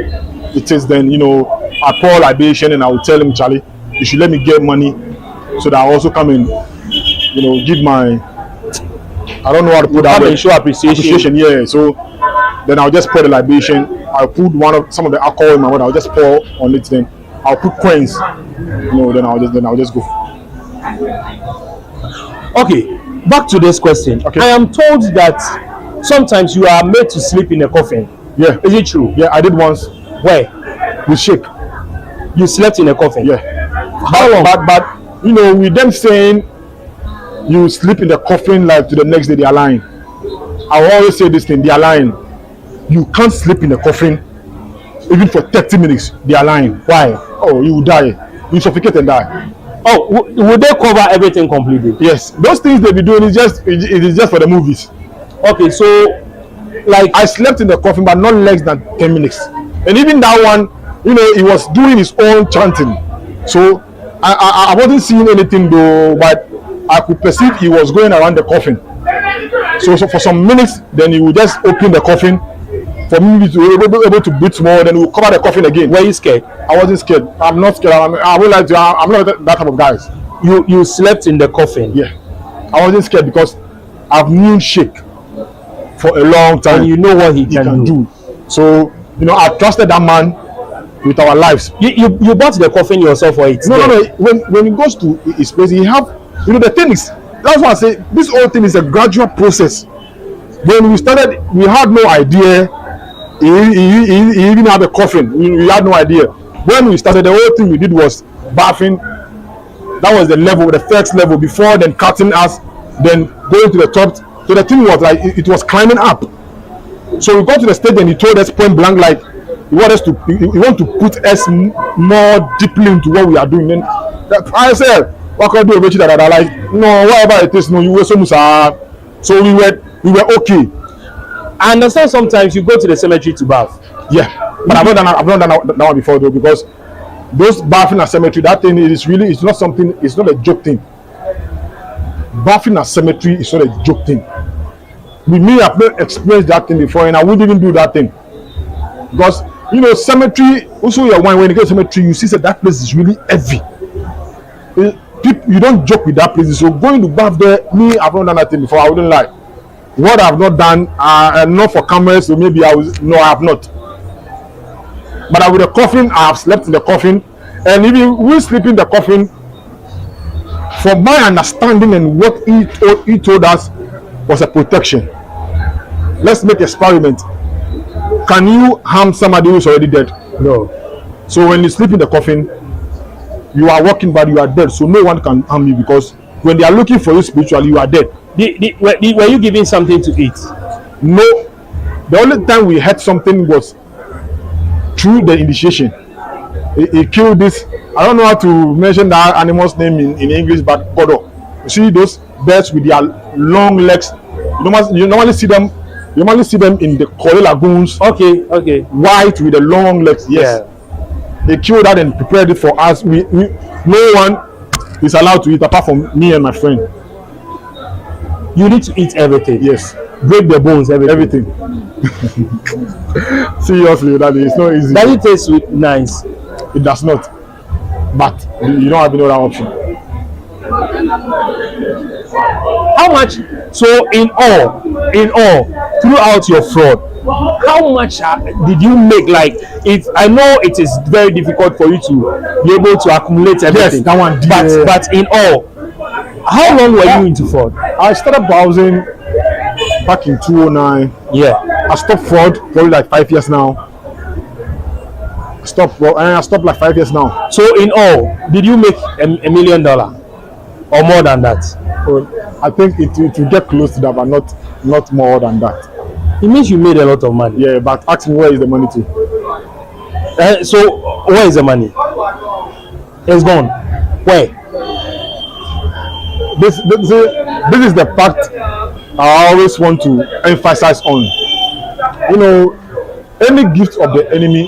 it is. Then I pour libation and I will tell him, Charlie, you should let me get money so that I also come and give my, I don't know how to put that. And show appreciation. Yeah. So then I'll just pour the libation. I'll put some of the alcohol in my water. I'll just pour on it. Then I'll put coins. Then I'll just go. Okay, back to this question. Okay. I am told that sometimes you are made to sleep in a coffin. Yeah. Is it true? Yeah, I did once. Where? With Sheikh. You slept in a coffin? Yeah. How long? But with them saying you sleep in the coffin like to the next day they are lying. I will always say this thing, they are lying. You can't sleep in the coffin even for 30 minutes. They are lying. Why? Oh, you will die. You suffocate and die. Oh, would they cover everything completely? Yes. Those things they be doing is just for the movies. Okay, so like I slept in the coffin but not less than 10 minutes. And even that one, he was doing his own chanting. So I wasn't seeing anything though, but I could perceive he was going around the coffin. So for some minutes, then he would just open the coffin for me to be able to breathe more. Then he would cover the coffin again. Were you scared? I wasn't scared. I'm not scared. I would like to. I'm not that type of guys. You slept in the coffin? Yeah, I wasn't scared because I've known Sheikh for a long time. And you know what he can do. So I trusted that man with our lives. You bought the coffin yourself or it? No. When he goes to his place, he have the thing is, that's why I say this whole thing is a gradual process. When we started, we had no idea. He even had a coffin. We had no idea. When we started, the whole thing we did was bathing. That was the first level before then cutting us, then going to the top. So the thing was like it was climbing up. So we got to the stage and he told us point blank like he want to put us more deeply into what we are doing. Then I said, what can I do about that? Like, no, whatever it is, no, you were so much. So we were okay. I understand sometimes you go to the cemetery to bath. Yeah, but I've not done that one before though, because those bathing at cemetery, that thing is really, it's not a joke thing. Bathing at cemetery is not a joke thing. With me, I've not experienced that thing before, and I wouldn't even do that thing. Because cemetery, also when you go to cemetery, you see that place is really heavy. You don't joke with that place. So going to bath there, me, I've not done that thing before. I wouldn't lie. What I've not done, not for cameras, so maybe I have not. But with the coffin, I have slept in the coffin, and even we sleep in the coffin. From my understanding and what he told us was a protection. Let's make an experiment. Can you harm somebody who's already dead? No. So when you sleep in the coffin, you are walking but you are dead, so no one can harm you, because when they are looking for you spiritually, you are dead. Were you given something to eat? No. The only time we had something was through the initiation. He killed this, I don't know how to mention that animal's name in English, but Kodo. You see those birds with their long legs, you normally see them in the Kore lagoons. Okay. White with the long legs. Yes. Yeah. They killed that and prepared it for us. No one is allowed to eat apart from me and my friend. You need to eat everything. Yes. Break the bones, everything. Seriously, that is not easy. Does it taste sweet? Nice. It does not. But you don't have any other option. how much? So in all, throughout your fraud, how much did you make? Like, I know it is very difficult for you to be able to accumulate everything. Yes, that one. But in all, how long were you into fraud? I started browsing back in 2009. Yeah. I stopped fraud probably like 5 years now. I stopped like 5 years now. So in all, did you make $1 million or more than that? So I think it will get close to that, but not more than that. It means you made a lot of money. Yeah, but ask me, where is the money to? So where is the money? It's gone. Where? This is the part I always want to emphasize on. You know, any gift of the enemy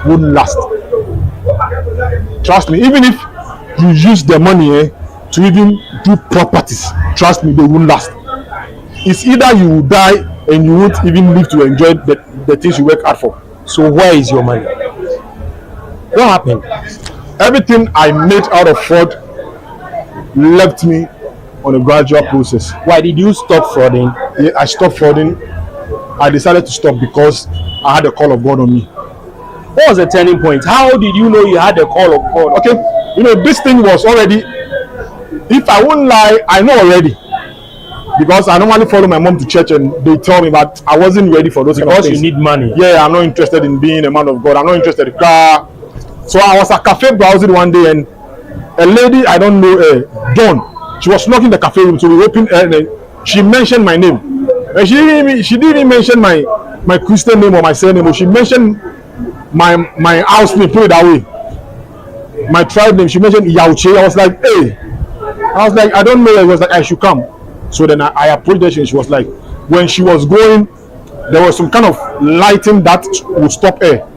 wouldn't last. Trust me, even if you use the money to even do properties, trust me, they won't last. It's either you will die and you won't even live to enjoy the things you work hard for. So where is your money? What happened? Everything I made out of fraud left me on a gradual process. Why did you stop frauding? Yeah, I stopped frauding. I decided to stop because I had a call of God on me. What was the turning point? How did you know you had a call of God? Okay, you know, this thing was already, if I won't lie, I know already. Because I normally follow my mom to church and they tell me that I wasn't ready for those kind of things. You need money. Yeah, I'm not interested in being a man of God. I'm not interested in car. So I was at a cafe browsing one day and a lady, I don't know, Dawn, she was knocking the cafe room. So we opened and she mentioned my name. And she didn't even mention my Christian name or my surname. But she mentioned my house name, put it that way. My tribe name, she mentioned Yauche. I was like, hey. I was like, I don't know. It was like, I should come. So then I approached her and she was like, when she was going, there was some kind of lighting that would stop her.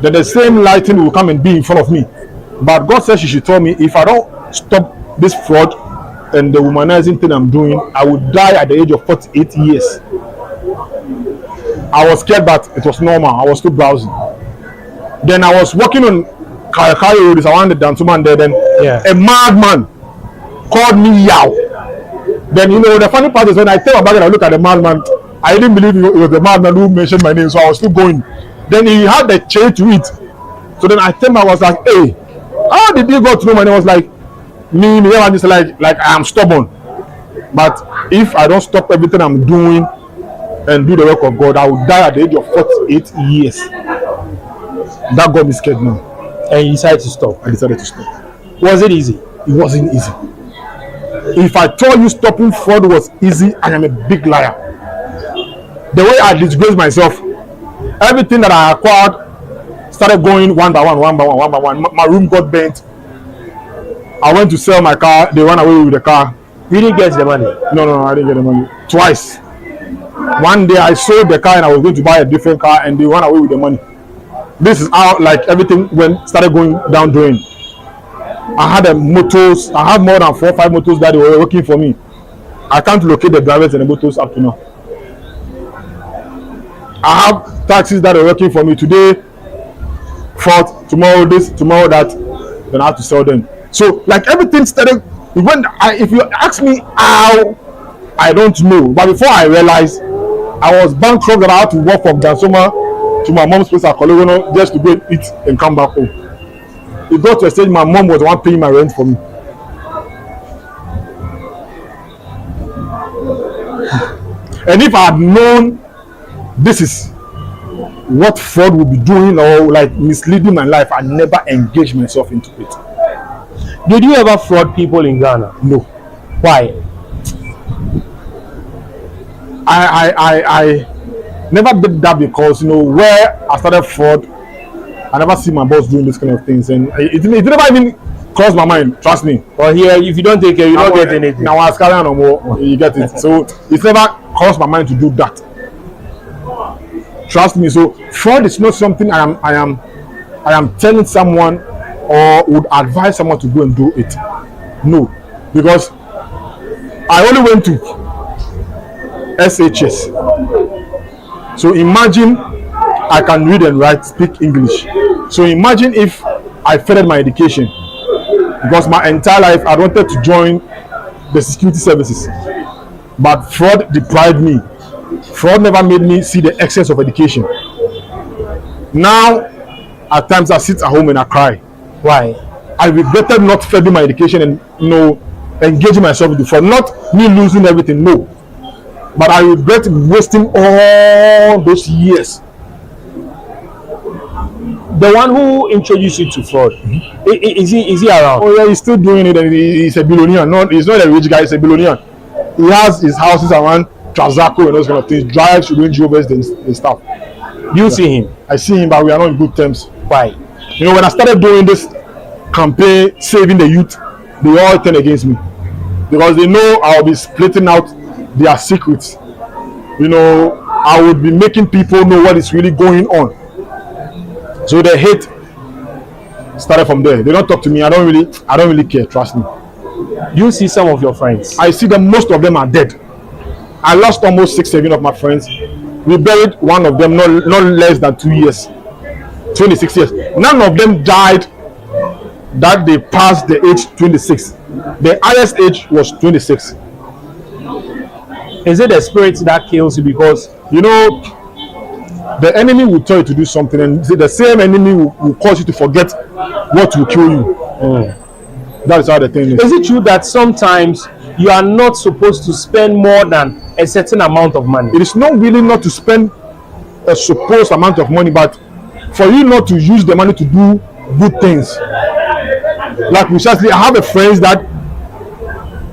Then the same lighting will come and be in front of me. But God said she should tell me, if I don't stop this fraud and the womanizing thing I'm doing, I would die at the age of 48 years. I was scared, but it was normal. I was still browsing. Then I was walking on Kayakari Road, around the Dansuman there. Then a madman called me Yao. Then, you know, the funny part is when I tell my back and I look at the madman, I didn't believe it was the madman who mentioned my name, so I was still going. Then he had the chain to it. So then I tell him, I was like, hey, how did you go to know my name? I was like, me, I'm just like I am stubborn. But if I don't stop everything I'm doing and do the work of God, I will die at the age of 48 years. That got me scared now. And you decided to stop? I decided to stop. Was it easy? It wasn't easy. If I told you stopping fraud was easy, I am a big liar. The way I disgraced myself, everything that I acquired started going one by one. My room got bent. I went to sell my car. They ran away with the car. You didn't get the money? No, I didn't get the money. Twice. One day I sold the car and I was going to buy a different car and they ran away with the money. This is how like everything started going down drain. I had a motors. I have more than 4 or 5 motors that were working for me. I can't locate the drivers and the motors up to now. I have taxis that are working for me today, Ford, tomorrow this, tomorrow that. Then I have to sell them. So like everything started. If you ask me how, I don't know. But before I realized, I was bankrupt and I had to walk from Dansoma to my mom's place at Kologono just to go and eat and come back home. It got to a stage my mom was the one paying my rent for me. And if I had known this is what fraud would be doing or like misleading my life, I never engaged myself into it. Did you ever fraud people in Ghana? No. Why? I never did that because, you know, where I started fraud, I never see my boss doing this kind of things, and it never even crossed my mind. Trust me. Or here, if you don't take care, you don't get anything. Now I carry no more. You get it. So it never crossed my mind to do that. Trust me. So fraud is not something I am telling someone or would advise someone to go and do it. No, because I only went to SHS. So imagine I can read and write, speak English. So imagine if I failed my education, because my entire life I wanted to join the security services. But fraud deprived me. Fraud never made me see the excess of education. Now, at times I sit at home and I cry. Why? I regretted not furthering my education and engaging myself with the fraud. Not me losing everything, no. But I regret wasting all those years. The one who introduced you to fraud, is he around? Oh yeah, he's still doing it, and he's a billionaire. He's not a rich guy, he's a billionaire. He has his houses around Trazaco and those kind of things, drives Range Rovers and stuff. You see him? I see him, but we are not in good terms. Why? When I started doing this campaign, saving the youth, they all turned against me. Because they know I'll be splitting out their secrets. I would be making people know what is really going on. So the hate started from there. They don't talk to me. I don't really care, trust me. You see some of your friends? I see that most of them are dead. I lost almost 6-7 of my friends. We buried one of them not less than 2 years. 26 years. None of them died that they passed the age 26. The highest age was 26. Is it the spirit that kills you? Because the enemy will tell you to do something, and the same enemy will cause you to forget what will kill you. That is how the thing is. Is it true that sometimes you are not supposed to spend more than a certain amount of money? It is not really not to spend a supposed amount of money, but for you not to use the money to do good things. Like recently, I have a friends that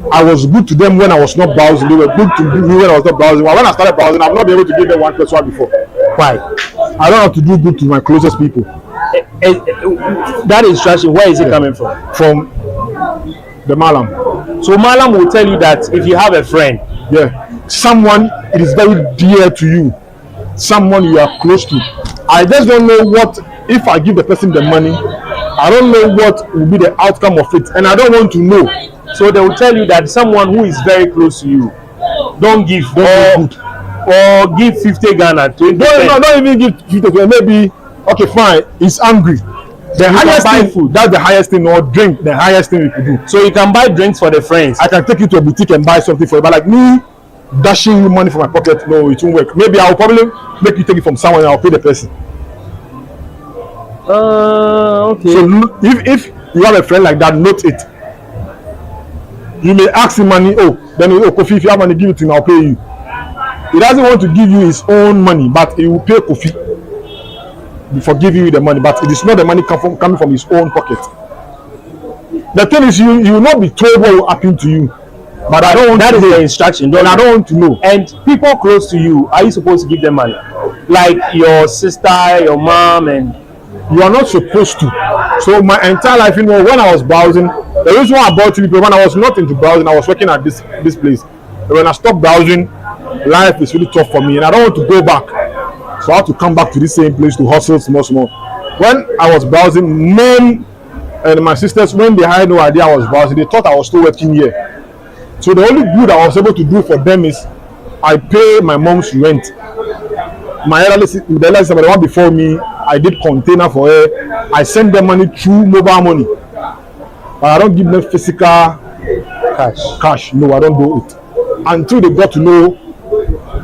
I was good to them when I was not browsing. They were good to me when I was not browsing. But when I started browsing, I've not been able to give them one plus one before. Why? I don't have to do good to my closest people. That instruction, where is it coming from? From the Malam. So Malam will tell you that if you have a friend, someone it is very dear to you, someone you are close to. I just don't know what, if I give the person the money, I don't know what will be the outcome of it, and I don't want to know. So they will tell you that someone who is very close to you, don't give or give 50 Ghana, 20. No, don't even give 50. Maybe okay, fine. He's angry. The highest thing, food. That's the highest thing, or drink. The highest thing you could do. So you can buy drinks for the friends. I can take you to a boutique and buy something for you, but like me dashing you money from my pocket, no, it won't work. Maybe I'll probably make you take it from someone and I'll pay the person. Okay. So if you have a friend like that, note it. You may ask him money. Kofi, if you have money, give it to him. I'll pay you. He doesn't want to give you his own money, but he will pay Kofi for giving you the money. But it is not the money coming from his own pocket. The thing is, you will not be told what will happen to you. But I don't want that to is know. the instruction. And I don't want to know. And people close to you, are you supposed to give them money? Like your sister, your mom, and you are not supposed to. So my entire life, when I was browsing, the reason why I bought you people, when I was not into browsing, I was working at this place. And when I stopped browsing, life is really tough for me, and I don't want to go back. So I have to come back to the same place to hustle small. When I was browsing, mom and my sisters, when they had no idea I was browsing, they thought I was still working here. So the only good I was able to do for them is I pay my mom's rent. My elder sister, the one before me, I did container for her. I send them money through mobile money, but I don't give them physical cash. No, I don't do it until they got to know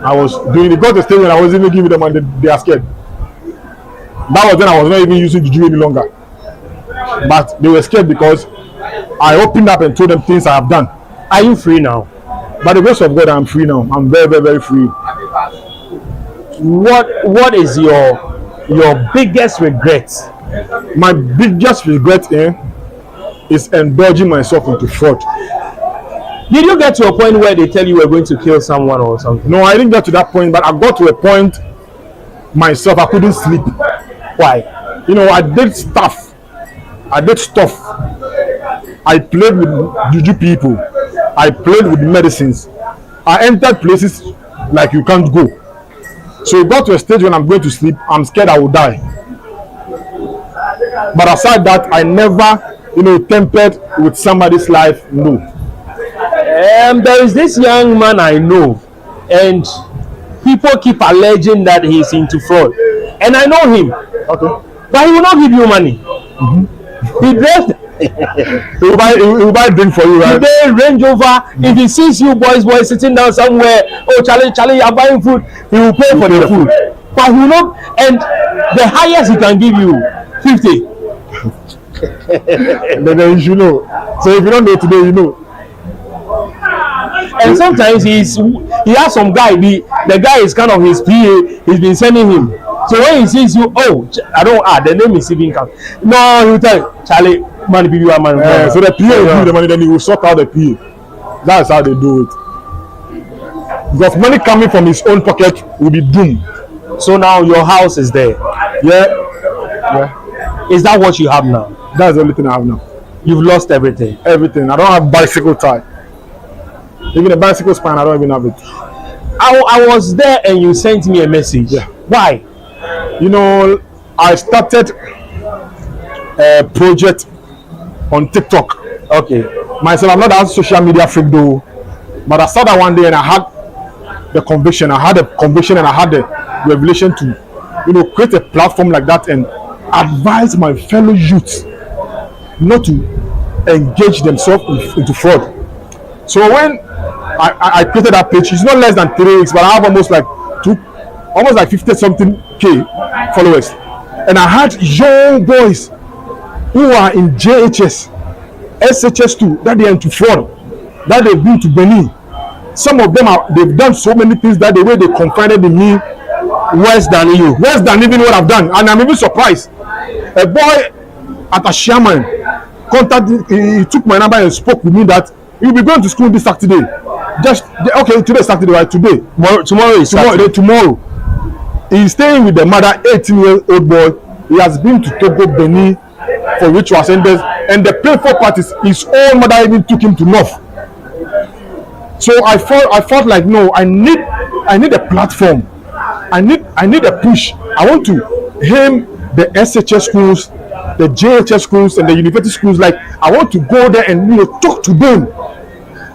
I was doing it. Got to the stage when I wasn't even giving them money, they are scared. That was when I was not even using Juju any longer, but they were scared because I opened up and told them things I have done. Are you free now? By the grace of God, I'm free now. I'm very, very, very free. What is your biggest regret? My biggest regret is indulging myself into fraud. Did you get to a point where they tell you we're going to kill someone or something? No, I didn't get to that point, but I got to a point myself, I couldn't sleep. Why? I did stuff. I played with juju people. I played with medicines. I entered places like you can't go. So it got to a stage when I'm going to sleep, I'm scared I will die. But aside that, I never, tempered with somebody's life, no. There is this young man I know, and people keep alleging that he's into fraud. And I know him. Okay. But he will not give you money. He He will buy drink for you, right? Today, Range Rover. If he sees you boys sitting down somewhere, oh Charlie, you're buying food. He will pay for the food. But he will not. And the highest he can give you, 50. Then you should know. So if you don't know today, you know. And sometimes he has some guy. The guy is kind of his PA. He's been sending him. So when he sees you, oh, the name is even come. No, he will tell you, Charlie, man, be you a man. So the PA will give the money, then he will sort out the PA. That's how they do it. Because money coming from his own pocket will be doomed. So now your house is there. Yeah. Is that what you have now? That's the only thing I have now. You've lost everything. Everything. I don't have bicycle tie. Even a bicycle span, I don't even have it. I was there and you sent me a message. Yeah. Why? You know, I started a project on TikTok. Okay. Myself, I'm not a social media freak though, but I started one day and I had the conviction. I had the revelation to, create a platform like that and advise my fellow youths not to engage themselves into fraud. So when I created that page, it's not less than 3 weeks, but I have almost like 50 something K followers. And I had young boys who are in JHS, SHS2, that they are into fraud, that they've been to Benin. Some of them they've done so many things that the way they confided in me worse than even what I've done. And I'm even surprised. A boy at a shaman he took my number and spoke with me that he'll be going to school this Saturday. Today is Saturday, right? Today. Tomorrow is Saturday. Tomorrow. He's staying with the mother, 18-year-old boy. He has been to Togo, Benin for rituals, and the painful part is his own mother even took him to North. So I felt like no, I need a platform. I need a push. I want to aim the SHS schools, the JHS schools, and the university schools. Like I want to go there and talk to them,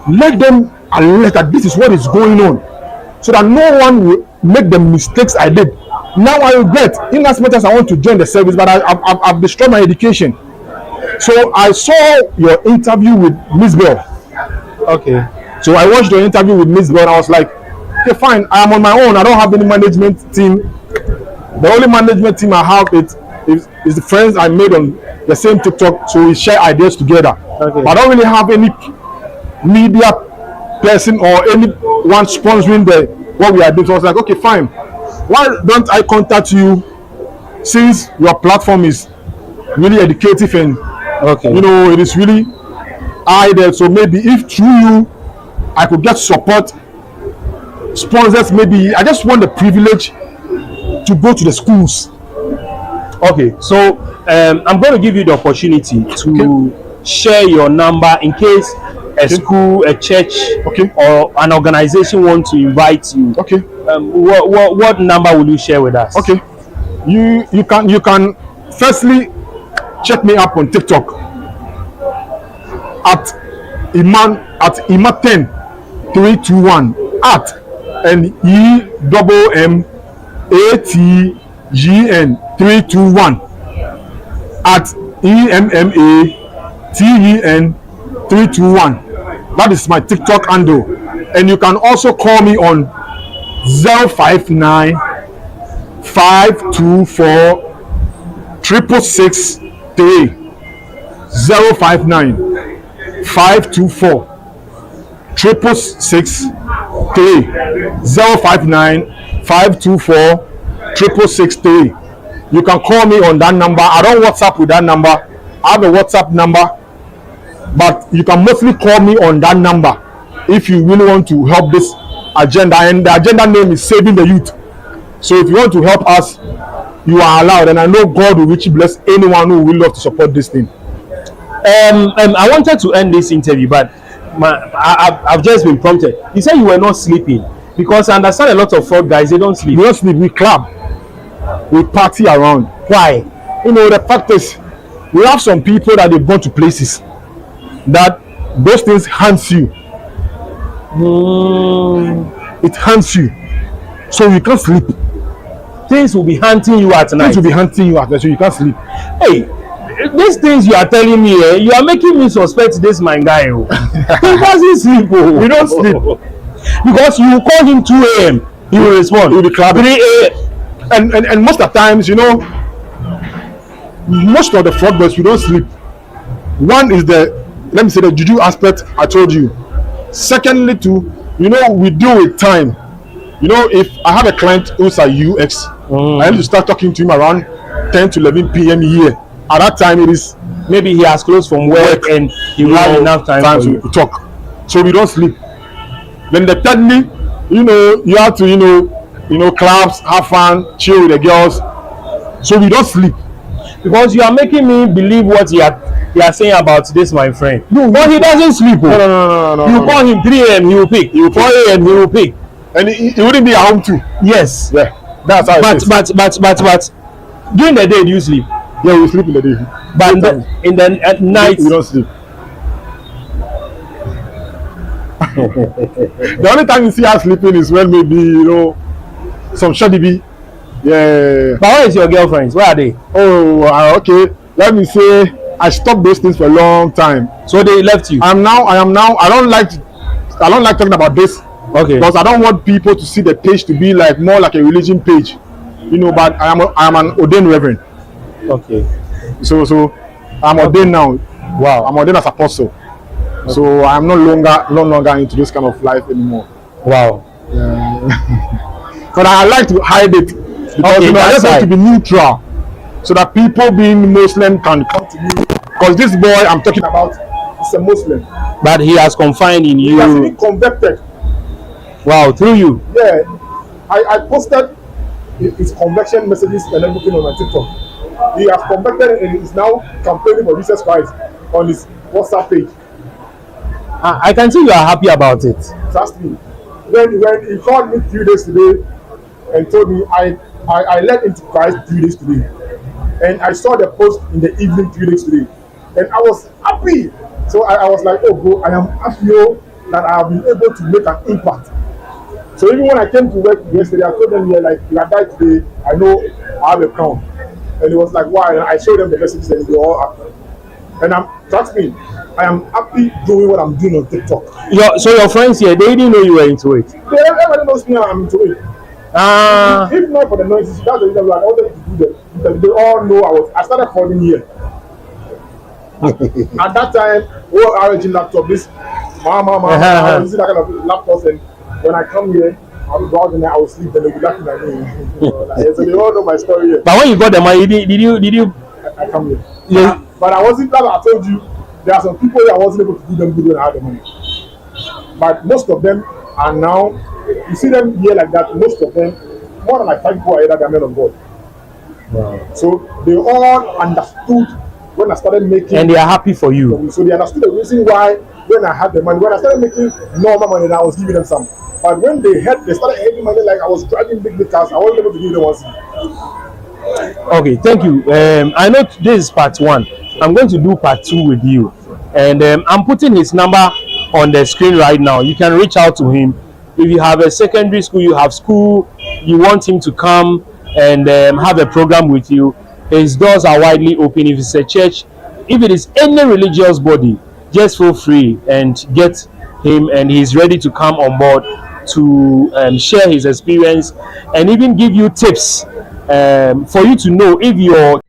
let them alert that this is what is going on, so that no one will make the mistakes I did. Now I regret, in as much as I want to join the service, but I've destroyed my education. So I saw your interview with Miss Bell. Okay. So I watched your interview with Miss Bell and I was like, okay, fine, I am on my own. I don't have any management team. The only management team I have is the friends I made on the same TikTok, so we share ideas together. Okay. But I don't really have any media person or anyone sponsoring what we are doing. So I was like, okay, fine. Why don't I contact you, since your platform is really educative and it is really there. So maybe if through you I could get support, sponsors, maybe I just want the privilege to go to the schools. Okay, so I'm going to give you the opportunity to share your number in case a school, a church, or an organization want to invite you. Okay. What number will you share with us? Okay. You can firstly check me up on TikTok at Imaten321 at EMMATGN321 at EMMATEN321. That is my TikTok handle. And you can also call me on 059 524 663 059 524 663 059 524 663. You can call me on that number. I don't WhatsApp with that number. I have a WhatsApp number, but you can mostly call me on that number if you really want to help this agenda. And the agenda name is Saving the Youth. So if you want to help us, you are allowed, and I know God will richly bless anyone who will love to support this thing. I wanted to end this interview, but I've just been prompted. You said you were not sleeping, because I understand a lot of fraud guys, they don't sleep. We don't sleep, we club, we party around. Why? The fact is, we have some people that they've gone to places that those things haunts you. It haunts you, so you can't sleep. Things will be hunting you at night. Things will be hunting you at night, so you can't sleep. Hey, these things you are telling me, you are making me suspect this my guy. Oh. He doesn't sleep. Oh. We don't sleep. Because you call him 2 a.m. he will respond. He will be clapping. 3 a.m. And most of the times, you know, most of the fraud boys, we don't sleep. One is the, let me say, the juju aspect I told you. Secondly, too, you know, we deal with time. You know, if I have a client who's a UX, I need to start talking to him around 10 to 11 p.m. here. At that time, it is maybe he has closed from work and he will have enough time to talk. So we don't sleep. Then the thirdly, you know, you have to, you know, claps, have fun, chill with the girls. So we don't sleep. Because you are making me believe what you are saying about this, my friend. No, but he doesn't sleep. No. You call him 3 a.m. he will pick. You 4 a.m. he will pick. And he wouldn't be at home too. Yes. Yeah. That's how it is. But during the day do you sleep? Yeah, we sleep in the day. But at night we don't sleep. The only time you see us sleeping is when maybe, you know, some shoddy be. Yeah. But where is your girlfriends? Where are they? Oh, okay. Let me say I stopped those things for a long time. So they left you. I am now. I don't like talking about this. Okay. Because I don't want people to see the page to be like more like a religion page. You know, but I am an ordained reverend. Okay. So I'm ordained now. Wow. I'm ordained as apostle. Okay. So I'm no longer into this kind of life anymore. Wow. But I like to hide it because you know I just want to be neutral, so that people being Muslim can come to me. Because this boy I'm talking about is a Muslim, but he has confined in you. He has been converted. Wow, through you. Yeah, I posted his conversion messages and everything on my TikTok. He has converted and is now campaigning for Jesus Christ on his WhatsApp page. I can see you are happy about it. Trust me. When he called me 3 days today and told me I led into Christ 3 days today, and I saw the post in the evening 3 days today, and I was happy. So I was like, oh bro, I am happy that I have been able to make an impact. So even when I came to work yesterday, I told them, yeah, like, you have died today, I know I have a crown. And it was like, why? And I showed them the messages and they were all happy. And trust me, I am happy doing what I'm doing on TikTok. So your friends here, they didn't know you were into it? Everybody knows me, I'm into it. If not for the noises, that's the reason why I wanted to do that. Because they all know I started falling here. At that time, RG laptop, this I was using that kind of laptop, and when I come here, I'll be browsing and I will sleep and they'll be laughing at me. So they all know my story here. But when you got the money, did you? I come here. Yeah. But I wasn't, like I told you, there are some people that I wasn't able to do them good when I had the money. But most of them are now, you see them here like that, most of them, more than like 5 people are either the men of God. Wow. So they all understood when I started making. And they are happy for you. So they understood the reason why when I had the money, when I started making normal money, I was giving them some. But when they started having money, like I was driving big cars, I wasn't able to give them one. Okay, thank you. I know this is part 1. I'm going to do part 2 with you. And I'm putting his number on the screen right now. You can reach out to him. If you have a secondary school, you have school, you want him to come and have a program with you, his doors are widely open. If it's a church, if it is any religious body, just feel free and get him, and he's ready to come on board to share his experience and even give you tips for you to know if your